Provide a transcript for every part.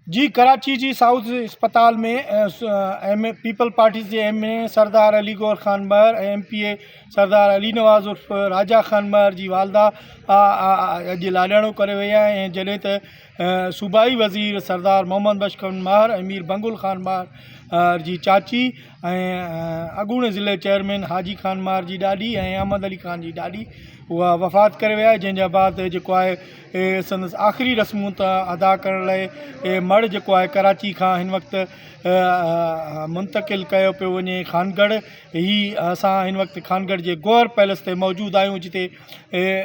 जी, कराची जी south अस्पताल में पीपल party जे MA सरदार अली गौर ख़ान बर एमपीए सरदार अली नवाज़ उर्फ़ राजा ख़ान बर जी वालदा अॼु लाॾाणो करे वई आहे। ऐं जॾहिं त सूबाई वज़ीर सरदार मोहम्मद बख्श ख़ान मार अमीर बंगुल ख़ान मार जी चाची ऐं अॻूणे ज़िले चेयरमैन हाजी ख़ान मार जी ॾाॾी ऐं अहमद अली ख़ान जी ॾाॾी उहा वफ़ात करे विया, जंहिंजा बाद जेको आहे संदसि आख़िरी रस्मूं अदा करण लाइ मड़ जेको आहे कराची खां हिन वक़्तु मुंतक़िल कयो पियो वञे खानगढ़। ही असां हिन वक़्तु खानगढ़ जे गौर पैलेस ते मौजूदु आहियूं, जिते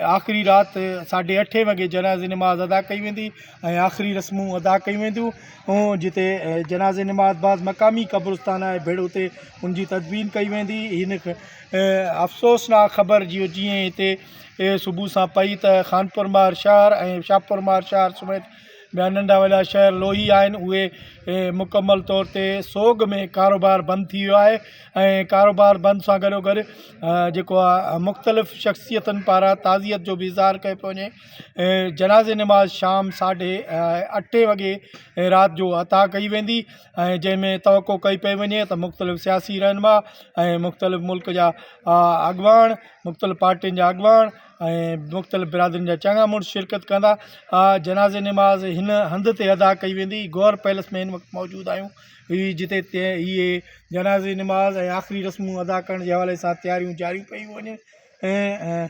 आख़िरी राति 8:30 वॻे जनाज़े नमाज़ अदा कई वेंदी ऐं आख़िरी रस्मूं अदा कयूं वेंदियूं। ऐं जिते जनाज़े नमाज़ बाद मक़ामी क़ब्रिस्तान आहे भेड़, उते उनजी तदबीन कई वेंदी। हिन अफ़सोसनाक ख़बर जीअं हिते सुबुह सां पई त ख़ानपुर मार शहर ऐं शाहपुर मार शहर समेत ॿिया नंढा वॾा शहर लोही आहिनि, उहे मुकमल तौर ते सोग में कारोबार बंदि थी वियो आहे। ऐं कारोबार बंदि सां गॾोगॾु जेको आहे मुख़्तलिफ़ शख़्सियतुनि पारां ताज़ियत जो बि इज़हार कयो पियो वञे। जनाज़े नमाज़ शाम 8:30 वॻे राति जो अता कई वेंदी ऐं जंहिंमें तवक़ो कई पई वञे त मुख़्तलिफ़ सियासी रहनुमा ऐं मुख़्तलिफ़ मुल्क जा अॻवान, मुख़्तलिफ़ पार्टियुनि जा अॻवान ऐं मुख़्तलिफ़ बिरादरियुनि जा चङा मुड़ुस शिरकत कंदा। जनाज़े नमाज़ हिन हंधि ते अदा कई वेंदी। गौर पैलेस में हिन वक़्तु मौजूदु आहियूं, जिते इहे जनाज़े नमाज़ ऐं आख़िरी रस्मूं अदा करण जे हवाले सां तयारियूं जारी पयूं वञनि। ऐं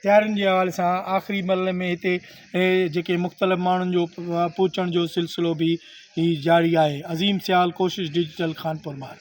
तयारियुनि जे हवाले सां आख़िरी मरहले में हिते जेके मुख़्तलिफ़ माण्हुनि जो पहुचण जो सिलसिलो बि जारी आहे। अज़ीम सियाल कोशिश डिजिटल ख़ानपुर मार।